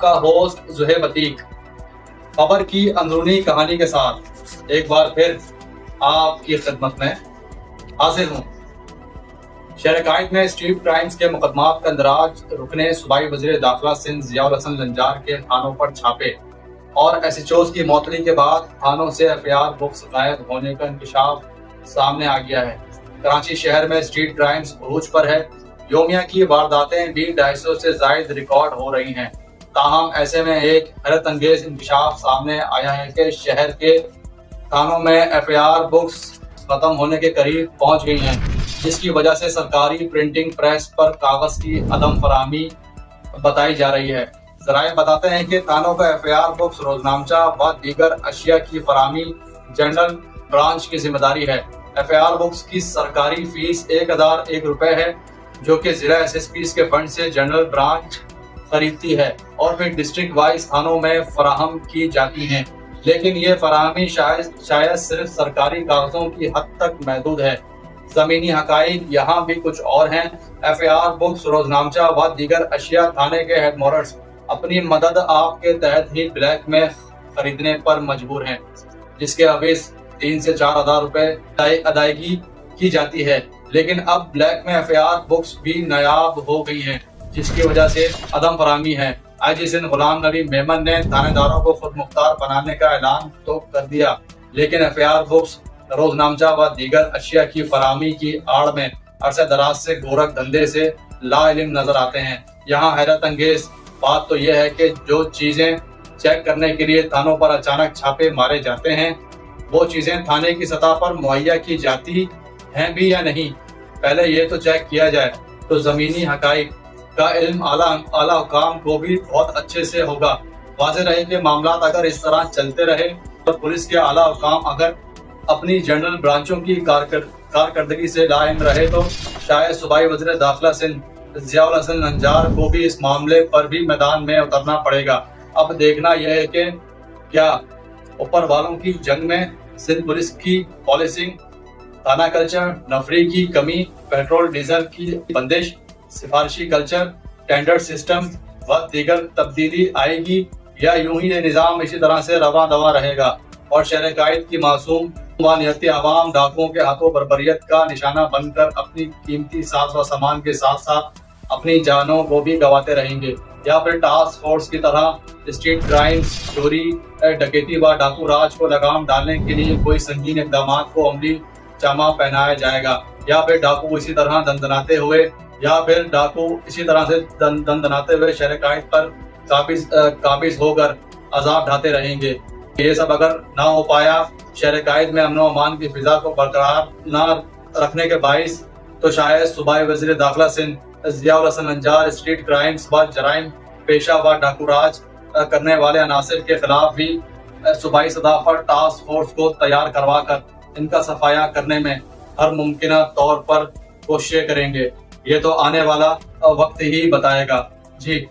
आपका होस्ट जुहेब अतीक खबर की अंदरूनी कहानी के साथ एक बार फिर आपकी खिदमत में हाजिर हूँ। शहर कायद में स्ट्रीट क्राइम्स के मुकदमात का इंदराज रुकने सूबाई वज़ीर दाखिला सिंध ज़ियाउल हसन लंजार के थानों पर छापे और SHOs की मौतली के बाद थानों से FIR बुक्स गायब होने का इंकशाफ सामने आ गया है। कराची शहर में स्ट्रीट क्राइम्स अरूज पर है। योमिया की वारदातें भी 250 से जायद रिकॉर्ड हो रही हैं। ताहम ऐसे में एक हैरत अंगेज इंकशाफ सामने आया है कि शहर के थानों में FIR बुक्स खत्म होने के करीब पहुंच गई हैं, जिसकी वजह से सरकारी प्रिंटिंग प्रेस पर कागज की अदम फराहमी बताई जा रही है। जराए बताते हैं कि थानों का FIR बुक्स, रोजनामचा व दीगर अशिया की फराहमी जनरल ब्रांच की जिम्मेदारी है। FIR बुक्स की सरकारी फीस 1001 रुपए है, जो कि जिला SSPs के फंड से जनरल ब्रांच खरीदती है और फिर डिस्ट्रिक्ट वाइज थानों में फराहम की जाती हैं। लेकिन ये फराहमी शायद सिर्फ सरकारी कागजों की हद तक महदूद है। जमीनी हकाइक यहाँ भी कुछ और हैं। FIR बुक्स, रोजनामचा व दीगर अशिया थाने के हेड मोरर्स अपनी मदद आपके तहत ही ब्लैक में खरीदने पर मजबूर हैं, जिसके अवैध 3 से 4 हज़ार रुपए अदायगी की जाती है। लेकिन अब ब्लैक में FIR बुक्स भी नायाब हो गई हैं, जिसकी वजह से अदम फराहमी है। IG सिंध गुलाम नबी मेमन ने थानेदारों को खुद मुख्तार बनाने का ऐलान तो कर दिया, लेकिन FIR बुक्स, रोजनामचा व दीगर अशिया की फराहमी की आड़ में अरसे दराज से गोरख धंधे से लाइल्म नजर आते हैं। यहाँ हैरत अंगेज बात तो यह है कि जो चीजें चेक करने के लिए थानों पर अचानक छापे मारे जाते हैं, वो चीजें थाने की सतह पर मुहैया की जाती हैं भी या नहीं, पहले ये तो चेक किया जाए। तो जमीनी हकाइक का इल्म आला हुकाम को भी बहुत अच्छे से होगा। वाज़ेह रहे कि मामला अगर इस तरह चलते रहे और पुलिस के आला हुकाम अगर अपनी जनरल ब्रांचों की कारकर्दगी से लाइम रहे, तो शायद सूबाई वज़ीर दाखिला सिंध ज़ियाउल हसन लंजार को भी इस मामले पर भी मैदान में उतरना पड़ेगा। अब देखना यह है कि क्या ऊपर वालों की जंग में सिंध पुलिस की पॉलिसिंग, थाना कल्चर, नफरी की कमी, पेट्रोल डीजल की बंदिश, सिफारिशी कल्चर, टेंडर सिस्टम व दीगर तब्दीली आएगी, या यूं ही ये निज़ाम इसी तरह से रवा दवा रहेगा और शहर कायद की मासूम व नियती आवाम डाकुओं के हाथों बर्बरियत का निशाना बनकर अपनी कीमती साज व सामान के साथ साथ अपनी जानों को भी गंवाते रहेंगे, या फिर टास्क फोर्स की तरह स्ट्रीट क्राइम्स, चोरी, डकैती व डाकू राज को लगाम डालने के लिए कोई संगीन इकदाम को अमली जामा पहनाया जाएगा, या फिर डाकू इसी तरह दंदनाते हुए शहर कायद पर काबिज होकर अजाब ढाते रहेंगे। ये सब अगर ना हो पाया, शहर कायद में अमन व अमान की फिजा को बरकरार न रखने के बाइस, तो शायद सूबाई वज़ीर दाखिला सिंध ज़ियाउल हसन लंजार स्ट्रीट क्राइम्स व जराइम पेशा व डाकूराज करने वाले अनासिर के खिलाफ भी सूबाई सतह पर टास्क फोर्स को तैयार करवा कर इनका सफाया करने में हर मुमकिन तौर पर कोशिशें करेंगे। ये तो आने वाला वक्त ही बताएगा। जी।